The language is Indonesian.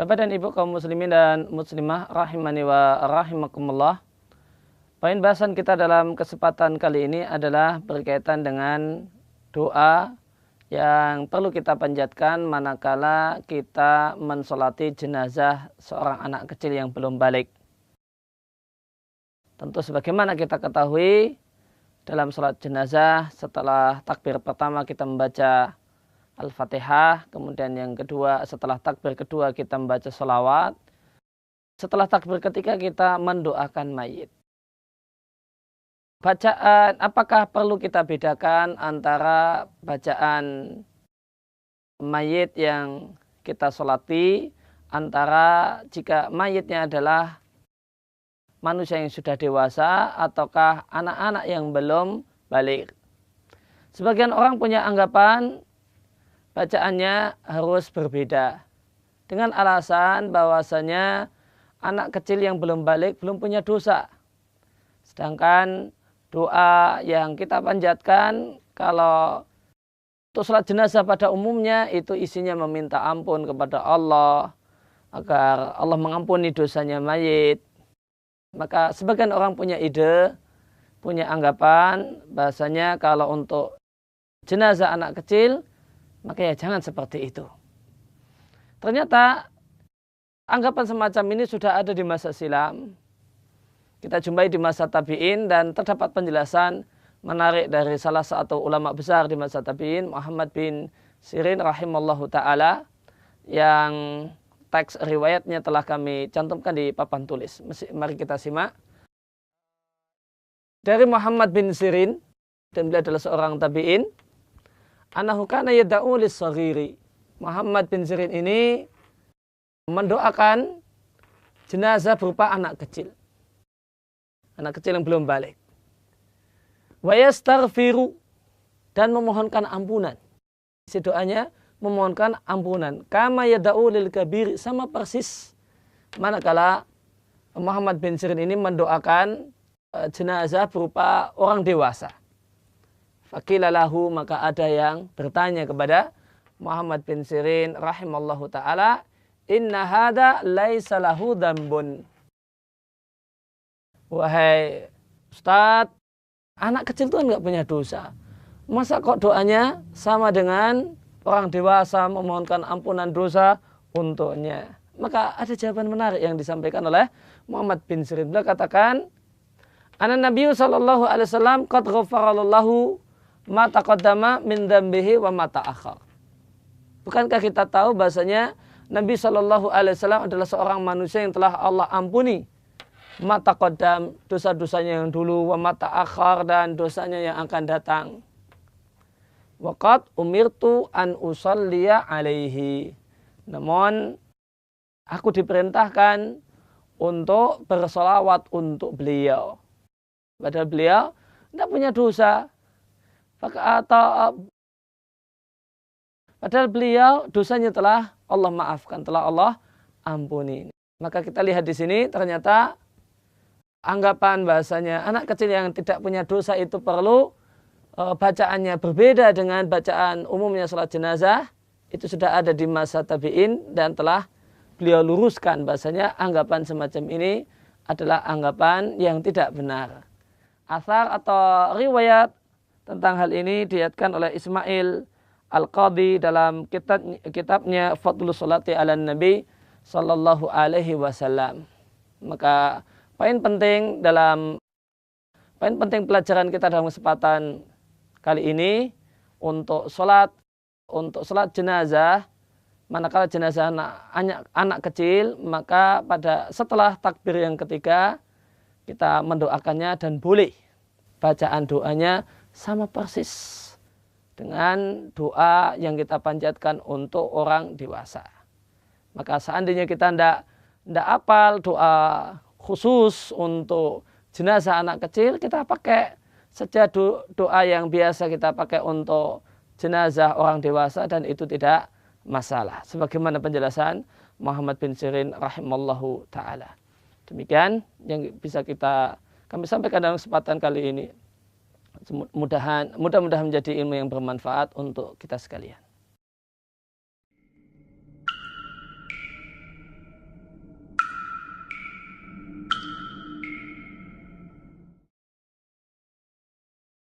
Bapak dan Ibu kaum muslimin dan muslimah rahimani wa rahimakumullah. Poin bahasan kita dalam kesempatan kali ini adalah berkaitan dengan doa yang perlu kita panjatkan manakala kita mensolati jenazah seorang anak kecil yang belum balik. Tentu sebagaimana kita ketahui, dalam sholat jenazah setelah takbir pertama kita membaca Al-Fatihah, kemudian yang kedua setelah takbir kedua kita membaca sholawat, setelah takbir ketiga kita mendoakan mayit. Bacaan, apakah perlu kita bedakan antara bacaan mayit yang kita sholati, antara jika mayitnya adalah manusia yang sudah dewasa ataukah anak-anak yang belum balik. Sebagian orang punya anggapan bacaannya harus berbeda dengan alasan bahwasanya anak kecil yang belum balik belum punya dosa. Sedangkan doa yang kita panjatkan kalau untuk sholat jenazah pada umumnya itu isinya meminta ampun kepada Allah agar Allah mengampuni dosanya mayit. Maka sebagian orang punya ide, punya anggapan bahasanya kalau untuk jenazah anak kecil maka ya jangan seperti itu. Ternyata anggapan semacam ini sudah ada di masa silam. Kita jumpai di masa tabi'in dan terdapat penjelasan menarik dari salah satu ulama besar di masa tabi'in, Muhammad bin Sirin rahimallahu ta'ala, yang teks riwayatnya telah kami cantumkan di papan tulis. Mari kita simak. Dari Muhammad bin Sirin, dan beliau adalah seorang tabi'in, Anahu kana yada'u lis-saghiri. Muhammad bin Sirin ini mendoakan jenazah berupa anak kecil. Anak kecil yang belum balik. Wa yastaghfiru, dan memohonkan ampunan. Isi doanya memohonkan ampunan. Kama yada'u lil kabir, sama persis manakala Muhammad bin Sirin ini mendoakan jenazah berupa orang dewasa. Faqila lahu, maka ada yang bertanya kepada Muhammad bin Sirin rahimallahu ta'ala, inna hada laisa lahu dzambun. Wahai Ustadz, anak kecil itu enggak punya dosa. Masa kok doanya sama dengan orang dewasa memohonkan ampunan dosa untuknya? Maka ada jawaban menarik yang disampaikan oleh Muhammad bin Sirin. Beliau katakan, Ana Nabi sallallahu alaihi wasallam qad ghafarallahu ma taqaddama min dzambihi wa ma ta'akhkhar. Bukankah kita tahu bahasanya Nabi sallallahu alaihi wasallam adalah seorang manusia yang telah Allah ampuni ma taqaddam, dosa-dosanya yang dulu, wa ma ta'akhkhar, dan dosanya yang akan datang. Waqad umirtu an usalliya alaihi. Namun aku diperintahkan untuk bersolawat untuk beliau. Padahal beliau tidak punya dosa. Padahal beliau dosanya telah Allah maafkan, telah Allah ampuni. Maka kita lihat di sini ternyata anggapan bahasanya anak kecil yang tidak punya dosa itu perlu bacaannya berbeda dengan bacaan umumnya sholat jenazah. Itu sudah ada di masa tabi'in dan telah beliau luruskan bahasanya anggapan semacam ini adalah anggapan yang tidak benar. Athar atau riwayat tentang hal ini diriwayatkan oleh Ismail Al-Qadhi dalam kitabnya Fadlus Sholati ala Nabi sallallahu alaihi wasallam. Maka poin penting pelajaran kita dalam kesempatan kali ini untuk sholat jenazah, manakala jenazah anak kecil, maka setelah takbir yang ketiga kita mendoakannya dan boleh bacaan doanya sama persis dengan doa yang kita panjatkan untuk orang dewasa. Maka seandainya kita tidak hafal doa khusus untuk jenazah anak kecil, kita pakai saja doa yang biasa kita pakai untuk jenazah orang dewasa dan itu tidak masalah. Sebagaimana penjelasan Muhammad bin Sirin rahimallahu ta'ala. Demikian yang bisa kami sampaikan dalam kesempatan kali ini. Mudah-mudahan menjadi ilmu yang bermanfaat untuk kita sekalian.